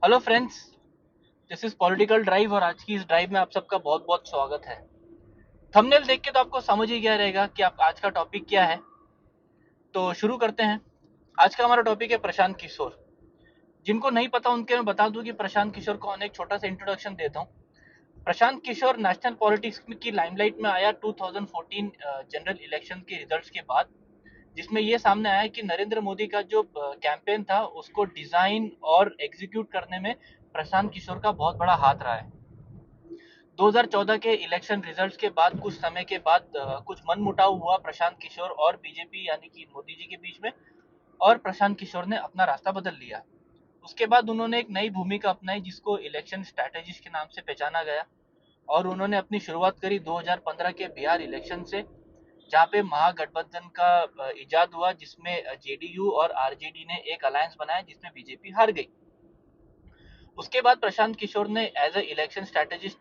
Hello friends, this is political drive और आज की इस ड्राइव में आप सबका बहुत बहुत स्वागत है। थंबनेल देख के तो आपको समझ ही गया रहेगा कि आप आज का टॉपिक क्या है। तो शुरू करते हैं। आज का हमारा टॉपिक है प्रशांत किशोर। जिनको नहीं पता उनके मैं बता दूं कि प्रशांत किशोर कौन है। एक छोटा सा इंट्रोडक्शन देता हूं। प्रशांत किशोर नेशनल पॉलिटिक्स की लाइमलाइट में आया 2014 जनरल इलेक्शन के रिजल्ट्स के बाद, जिसमें ये सामने आया कि नरेंद्र मोदी का जो कैंपेन था उसको डिजाइन और एग्जीक्यूट करने में प्रशांत किशोर का बहुत बड़ा हाथ रहा है। 2014 के इलेक्शन रिजल्ट्स के बाद कुछ समय के बाद कुछ मनमुटाव हुआ प्रशांत किशोर और बीजेपी यानी कि मोदी जी के बीच में, और प्रशांत किशोर ने अपना रास्ता बदल लिया। उसके बाद उन्होंने एक नई भूमिका अपनाई जिसको इलेक्शन स्ट्रैटेजिस्ट के नाम से पहचाना गया, और उन्होंने अपनी शुरुआत करी 2015 के बिहार इलेक्शन से, जहाँ पे महागठबंधन का इजाद हुआ, जिसमें जेडीयू और आरजेडी ने एक अलायंस बनाया जिसमें बीजेपी हार गई। उसके बाद प्रशांत किशोर ने एज ए इलेक्शन स्ट्रेटेजिस्ट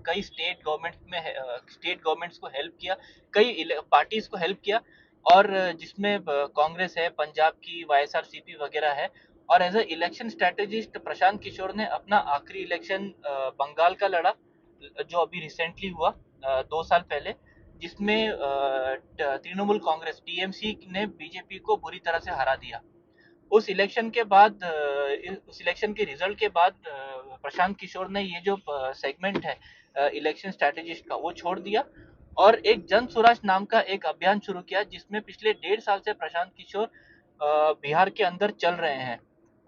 कई स्टेट गवर्नमेंट्स को हेल्प किया, कई पार्टीज को हेल्प किया, और जिसमें कांग्रेस है, पंजाब की वाईएसआरसीपी वगैरह है। और as a election strategist Prashant Kishor ने अपना आखिरी इलेक्शन बंगाल का लड़ा, जो अभी रिसेंटली हुआ 2 साल पहले, जिसमें तृणमूल कांग्रेस टीएमसी ने बीजेपी को बुरी तरह से हरा दिया। उस इलेक्शन के रिजल्ट के बाद प्रशांत किशोर ने ये जो सेगमेंट है इलेक्शन स्ट्रेटेजिस्ट का, वो छोड़ दिया और एक जन स्वराज नाम का एक अभियान शुरू किया, जिसमें पिछले 1.5 साल से प्रशांत किशोर बिहार के अंदर चल रहे हैं।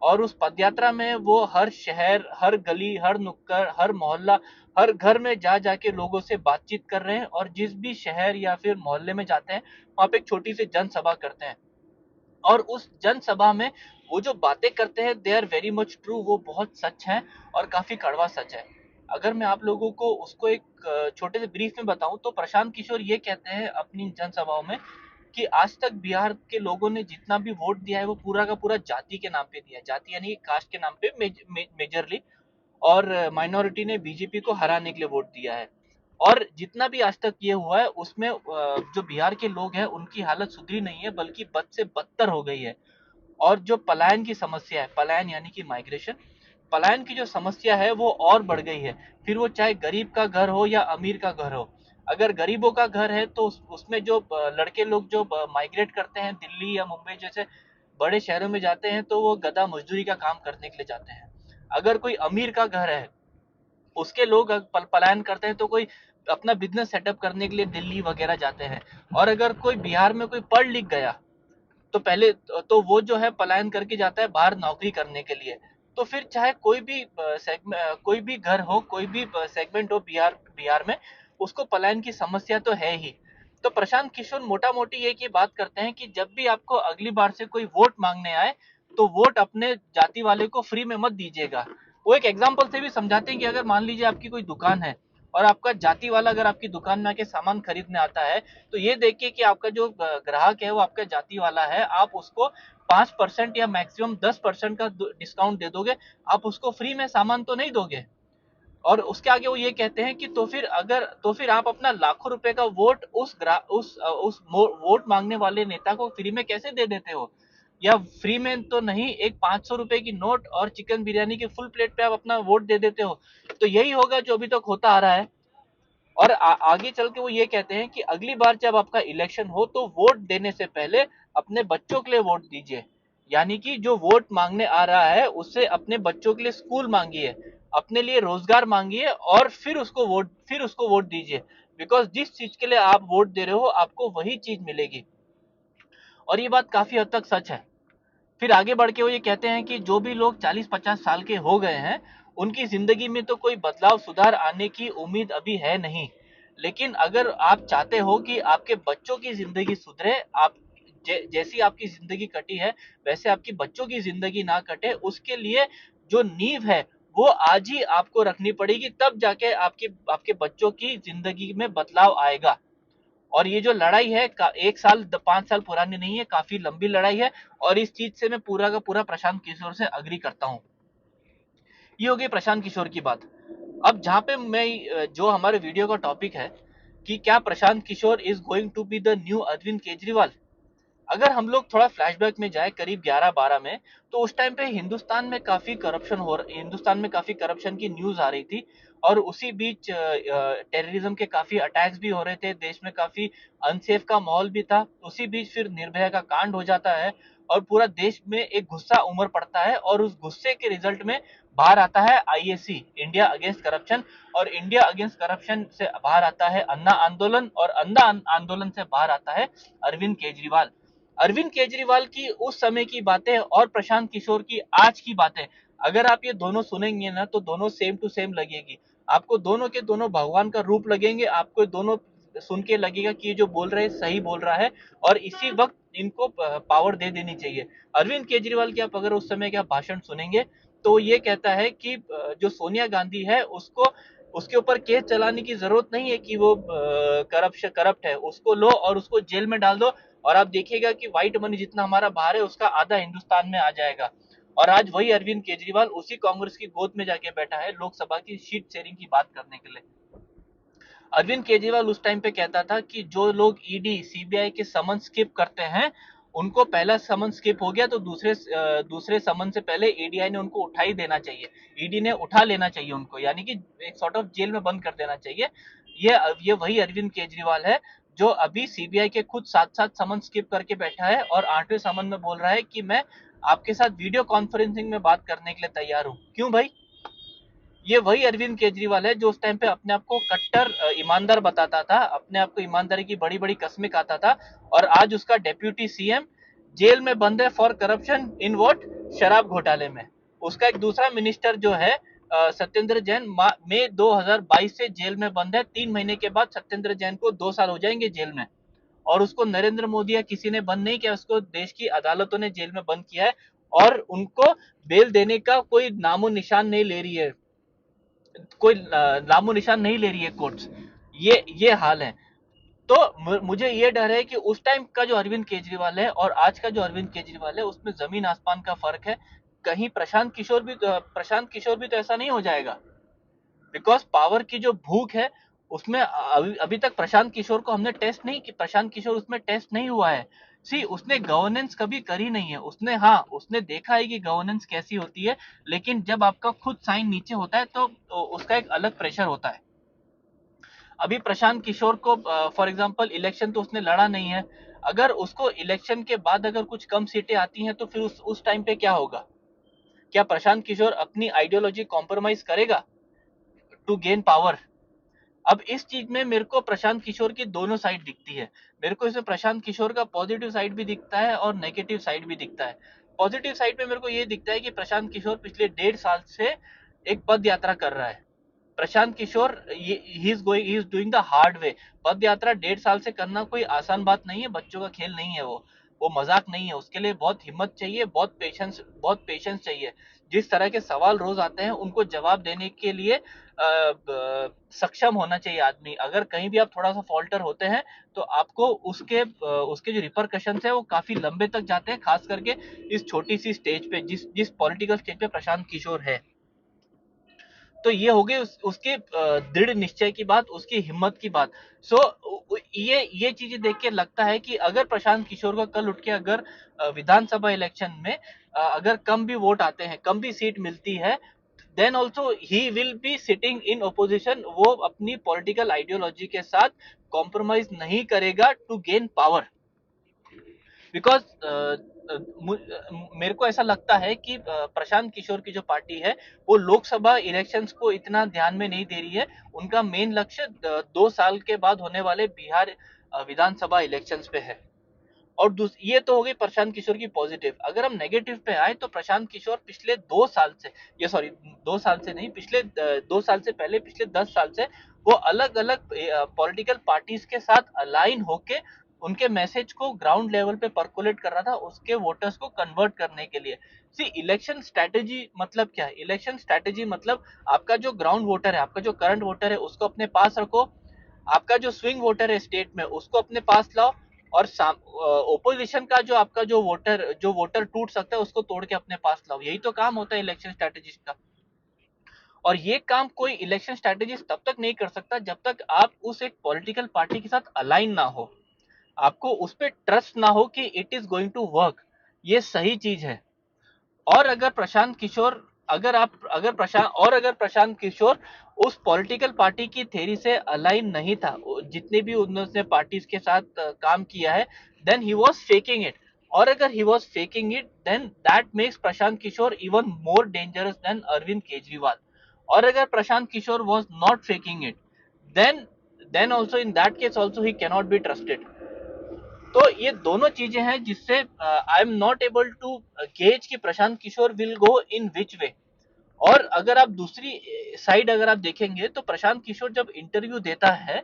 और उस पदयात्रा में वो हर शहर, हर गली, हर नुक्कड़, हर मोहल्ला, हर घर में जा जाके लोगों से बातचीत कर रहे हैं, और जिस भी शहर या फिर मोहल्ले में जाते हैं वहां पे एक छोटी सी जनसभा करते हैं। और उस जनसभा में वो जो बातें करते हैं they are very much true, वो बहुत सच है और काफी कड़वा सच है। अगर मैं आप लोगों को उसको एक छोटे से ब्रीफ में बताऊं तो प्रशांत किशोर ये कहते हैं अपनी जनसभाओं में कि आज तक बिहार के लोगों ने जितना भी वोट दिया है वो पूरा का पूरा जाति के नाम पे दिया है, जाति यानी कास्ट के नाम पे मेजरली, और माइनॉरिटी ने बीजेपी को हराने के लिए वोट दिया है। और जितना भी आज तक ये हुआ है उसमें जो बिहार के लोग हैं उनकी हालत सुधरी नहीं है बल्कि बद से बदतर हो गई है। और जो पलायन की समस्या है, पलायन यानी कि माइग्रेशन, पलायन की जो समस्या है वो और बढ़ गई है। फिर वो चाहे गरीब का घर हो या अमीर का घर हो। अगर गरीबों का घर है तो उसमें जो लड़के लोग जो माइग्रेट करते हैं दिल्ली या मुंबई जैसे बड़े शहरों में जाते हैं तो वो गधा मजदूरी का काम करने के लिए जाते हैं। अगर कोई अमीर का घर है, उसके लोग पलायन करते हैं तो कोई अपना बिजनेस सेटअप करने के लिए दिल्ली वगैरह जाते हैं। और अगर कोई बिहार में कोई पढ़ लिख गया तो पहले तो वो जो है पलायन करके जाता है बाहर नौकरी करने के लिए। तो फिर चाहे कोई भी घर हो, कोई भी सेगमेंट हो बिहार बिहार में, उसको पलायन की समस्या तो है ही। तो प्रशांत किशोर मोटा मोटी ये की बात करते हैं कि जब भी आपको अगली बार से कोई वोट मांगने आए तो वोट अपने जाति वाले को फ्री में मत दीजिएगा। वो एक एग्जाम्पल से भी समझाते हैं कि अगर मान लीजिए आपकी कोई दुकान है और आपका जाति वाला अगर आपकी दुकान में आके सामान खरीदने आता है, तो ये देखिए कि आपका जो ग्राहक है वो आपका जाति वाला है, आप उसको 5% या मैक्सिमम 10% का डिस्काउंट दे दोगे, आप उसको फ्री में सामान तो नहीं दोगे। और उसके आगे वो ये कहते हैं कि तो फिर आप अपना लाखों रुपए का वोट वोट मांगने वाले नेता को फ्री में कैसे दे देते हो। या फ्री में तो नहीं, एक 500 रुपए की नोट और चिकन बिरयानी की फुल प्लेट पे आप अपना वोट दे देते हो। तो यही होगा जो अभी तक होता आ रहा है। और आगे चल के वो ये कहते हैं कि अगली बार जब आपका इलेक्शन हो तो वोट देने से पहले अपने बच्चों के लिए वोट दीजिए। यानी कि जो वोट मांगने आ रहा है उससे अपने बच्चों के लिए स्कूल मांगिए, अपने लिए रोजगार मांगिए, और फिर उसको वोट दीजिए। बिकॉज जिस चीज के लिए आप वोट दे रहे हो आपको वही चीज मिलेगी। और ये बात काफी हद तक सच है। फिर आगे बढ़ के वो ये कहते हैं कि जो भी लोग 40-50 साल के हो गए हैं उनकी जिंदगी में तो कोई बदलाव सुधार आने की उम्मीद अभी है नहीं। लेकिन अगर आप चाहते हो कि आपके बच्चों की जिंदगी सुधरे, आप जैसी आपकी जिंदगी कटी है वैसे आपकी बच्चों की जिंदगी ना कटे, उसके लिए जो नींव है वो आज ही आपको रखनी पड़ेगी, तब जाके आपके आपके बच्चों की जिंदगी में बदलाव आएगा। और ये जो लड़ाई है 1 साल 5 साल पुरानी नहीं है, काफी लंबी लड़ाई है। और इस चीज से मैं पूरा का पूरा प्रशांत किशोर से अग्री करता हूँ। ये हो गई प्रशांत किशोर की बात। अब जहां पे मैं जो हमारे वीडियो का टॉपिक है कि क्या Prashant Kishor is going to be the new Arvind Kejriwal, अगर हम लोग थोड़ा फ्लैशबैक में जाए करीब 11-12 में, तो उस टाइम पे हिंदुस्तान में काफी करप्शन की न्यूज आ रही थी, और उसी बीच टेररिज्म के काफी अटैक्स भी हो रहे थे, देश में काफी अनसेफ का माहौल भी था। उसी बीच फिर निर्भया का कांड हो जाता है और पूरा देश में एक गुस्सा उमड़ पड़ता है, और उस गुस्से के रिजल्ट में बाहर आता है आईएसी, इंडिया अगेंस्ट करप्शन। और इंडिया अगेंस्ट करप्शन से बाहर आता है अन्ना आंदोलन, और अन्ना आंदोलन से बाहर आता है अरविंद केजरीवाल। अरविंद केजरीवाल की उस समय की बातें और प्रशांत किशोर की आज की बातें, अगर आप ये दोनों सुनेंगे ना, तो दोनों सेम टू सेम लगेगी। आपको दोनों के दोनों भगवान का रूप लगेंगे, आपको दोनों सुन के लगेगा कि ये जो बोल रहे हैं सही बोल रहा है, और इसी वक्त इनको पावर दे देनी चाहिए। अरविंद केजरीवाल की आप अगर उस समय का भाषण सुनेंगे, तो ये कहता है कि जो सोनिया गांधी है उसको, उसके ऊपर केस चलाने की जरूरत नहीं है कि वो करप्ट है, उसको लो और उसको जेल में डाल दो, और आप देखिएगा कि व्हाइट मनी जितना हमारा बाहर है उसका आधा हिंदुस्तान में आ जाएगा। और आज वही अरविंद केजरीवाल उसी कांग्रेस की गोद में जाके बैठा है लोकसभा की सीट शेयरिंग की बात करने के लिए। अरविंद केजरीवाल उस टाइम पे कहता था कि जो लोग ईडी सीबीआई के समन स्किप करते हैं, उनको पहला समन स्किप हो गया तो दूसरे समन से पहले ईडीआई ने उनको उठा ही देना चाहिए, ईडी ने उठा लेना चाहिए उनको, यानी कि एक सॉर्ट ऑफ जेल में बंद कर देना चाहिए। ये वही अरविंद केजरीवाल है जो अभी सीबीआई के खुद साथ साथ समन स्किप करके बैठा है, और 8वें समन में बोल रहा है कि मैं आपके साथ वीडियो कॉन्फ्रेंसिंग में बात करने के लिए तैयार हूं। क्यों भाई? ये वही अरविंद केजरीवाल है जो उस टाइम पे अपने आप को कट्टर ईमानदार बताता था, अपने आप को ईमानदारी की बड़ी बड़ी कस्में खाता था, और आज उसका डेप्यूटी सीएम जेल में बंद है फॉर करप्शन इन वोट, शराब घोटाले में। उसका एक दूसरा मिनिस्टर जो है सत्येंद्र जैन, मई 2022 से जेल में बंद है। 3 महीने के बाद सत्येंद्र जैन को 2 साल हो जाएंगे जेल में, और उसको नरेंद्र मोदी या किसी ने बंद नहीं किया, उसको देश की अदालतों ने जेल में बंद किया है, और उनको बेल देने का कोई नामो निशान नहीं ले रही है, कोई नामो निशान नहीं ले रही है कोर्ट्स। ये हाल है। तो मुझे ये डर है कि उस टाइम का जो अरविंद केजरीवाल है और आज का जो अरविंद केजरीवाल है उसमें जमीन आसमान का फर्क है। कहीं प्रशांत किशोर भी तो ऐसा नहीं हो जाएगा, बिकॉज पावर की जो भूख है उसमें अभी तक प्रशांत किशोर को हमने टेस्ट नहीं कि प्रशांत किशोर उसमें टेस्ट नहीं हुआ है। सी उसने गवर्नेंस कभी करी नहीं है, उसने, हाँ उसने देखा है कि गवर्नेंस कैसी होती है, लेकिन जब आपका खुद साइन नीचे होता है तो उसका एक अलग प्रेशर होता है। अभी प्रशांत किशोर को फॉर एग्जांपल इलेक्शन तो उसने लड़ा नहीं है, अगर उसको इलेक्शन के बाद अगर कुछ कम सीटें आती हैं तो फिर उस टाइम पे क्या होगा? क्या प्रशांत किशोर अपनी आइडियोलॉजी कॉम्प्रोमाइज करेगा टू गेन पावर? अब इस चीज में मेरे को प्रशांत किशोर की दोनों साइड दिखती है। मेरे को इसमें प्रशांत किशोर का पॉजिटिव साइड भी दिखता है और नेगेटिव साइड भी दिखता है। पॉजिटिव साइड में मेरे को ये दिखता है कि प्रशांत किशोर पिछले 1.5 साल से एक पद यात्रा कर रहा है। Prashant Kishor he is doing the hard way. पद यात्रा 1.5 साल से करना कोई आसान बात नहीं है, बच्चों का खेल नहीं है वो मजाक नहीं है, उसके लिए बहुत हिम्मत चाहिए, बहुत पेशेंस चाहिए। जिस तरह के सवाल रोज आते हैं उनको जवाब देने के लिए सक्षम होना चाहिए आदमी। अगर कहीं भी आप थोड़ा सा फॉल्टर होते हैं तो आपको उसके जो रिपरकशन है वो काफी लंबे तक जाते हैं, खास करके इस छोटी सी स्टेज पे, जिस जिस पॉलिटिकल स्टेज पे प्रशांत किशोर है। तो ये हो गई उसके दृढ़ निश्चय की बात, उसकी हिम्मत की बात। सो ये चीजें देख के लगता है कि अगर प्रशांत किशोर को कल उठ के अगर विधानसभा इलेक्शन में अगर कम भी वोट आते हैं, कम भी सीट मिलती है, then also he will be sitting in opposition. वो अपनी पॉलिटिकल आइडियोलॉजी के साथ कॉम्प्रोमाइज नहीं करेगा टू गेन पावर। बिकॉज मेरे को ऐसा लगता है कि प्रशांत किशोर की जो पार्टी है वो लोकसभा इलेक्शंस को इतना ध्यान में नहीं दे रही है। उनका मेन लक्ष्य 2 साल के बाद होने वाले बिहार विधानसभा इलेक्शंस पे है। और ये तो हो गई प्रशांत किशोर की पॉजिटिव। अगर हम नेगेटिव पे आए तो प्रशांत किशोर पिछले 2 साल से, ये सॉरी 2 साल से नहीं, पिछले 2 साल से पहले पिछले 10 साल से वो अलग अलग पॉलिटिकल पार्टीज के साथ अलाइन होके उनके मैसेज को ग्राउंड लेवल पे परकोलेट कर रहा था, उसके वोटर्स को कन्वर्ट करने के लिए। सी इलेक्शन स्ट्रेटेजी मतलब क्या है? इलेक्शन स्ट्रेटेजी मतलब आपका जो ग्राउंड वोटर है, आपका जो करंट वोटर है उसको अपने पास रखो, आपका जो स्विंग वोटर है स्टेट में उसको अपने पास लाओ, और ओपोजिशन का जो वोटर टूट सकता है उसको तोड़ के अपने पास लाओ। यही तो काम होता है इलेक्शन स्ट्रेटेजिस्ट का। और ये काम कोई इलेक्शन स्ट्रेटेजिस्ट तब तक नहीं कर सकता जब तक आप उस एक पॉलिटिकल पार्टी के साथ अलाइन ना हो। आपको उस पर ट्रस्ट ना हो कि it is going to work, ये सही चीज है। और अगर प्रशांत किशोर अगर प्रशांत किशोर उस पॉलिटिकल पार्टी की थेरी से अलाइन नहीं था, जितने भी उन्होंने पार्टीज के साथ काम किया है, then he was faking it. और अगर he was faking it, then that makes Prashant Kishor even more dangerous than Arvind Kejriwal. और अगर Prashant Kishor was not faking it, then also in that case also he cannot be trusted। तो ये दोनों चीजें हैं जिससे I am not able to gauge कि प्रशांत किशोर will go इन विच वे। और अगर आप दूसरी साइड अगर आप देखेंगे तो प्रशांत किशोर जब इंटरव्यू देता है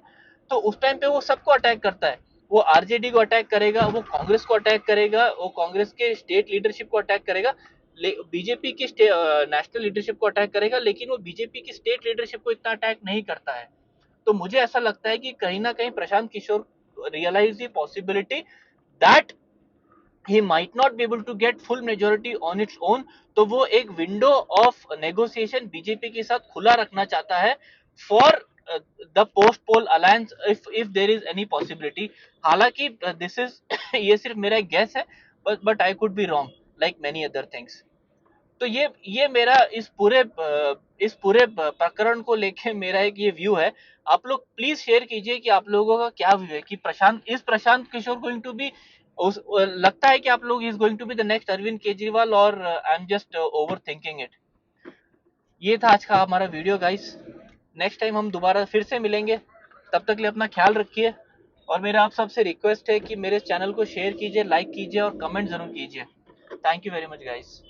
तो उस टाइम पे वो सबको अटैक करता है। वो आरजेडी को अटैक करेगा, वो कांग्रेस को अटैक करेगा, वो कांग्रेस के स्टेट लीडरशिप को अटैक करेगा, बीजेपी की नेशनल लीडरशिप को अटैक करेगा, लेकिन वो बीजेपी की स्टेट लीडरशिप को इतना अटैक नहीं करता है। तो मुझे ऐसा लगता है कि कहीं ना कहीं Prashant Kishor realise the possibility that he might not be able to get full majority on its own। तो वो एक विंडो ऑफ नेगोशिएशन बीजेपी के साथ खुला रखना चाहता है for the post poll alliance if there is any possibility. हालांकि दिस इज ये सिर्फ मेरा एक गेस है, but I could be wrong like many other things. तो ये मेरा इस पूरे प्रकरण को लेके मेरा एक ये व्यू है। आप लोग प्लीज शेयर कीजिए कि आप लोगों का क्या व्यू है कि Prashant Kishor going to be लगता है कि आप लोग is going to be the next Arvind Kejriwal, और I am just overthinking it. ये था आज का हमारा वीडियो गाइस। नेक्स्ट टाइम हम दोबारा फिर से मिलेंगे, तब तक के लिए अपना ख्याल रखिए। और मेरा आप सबसे रिक्वेस्ट है कि मेरे चैनल को शेयर कीजिए, लाइक कीजिए और कमेंट जरूर कीजिए। Thank you very much guys.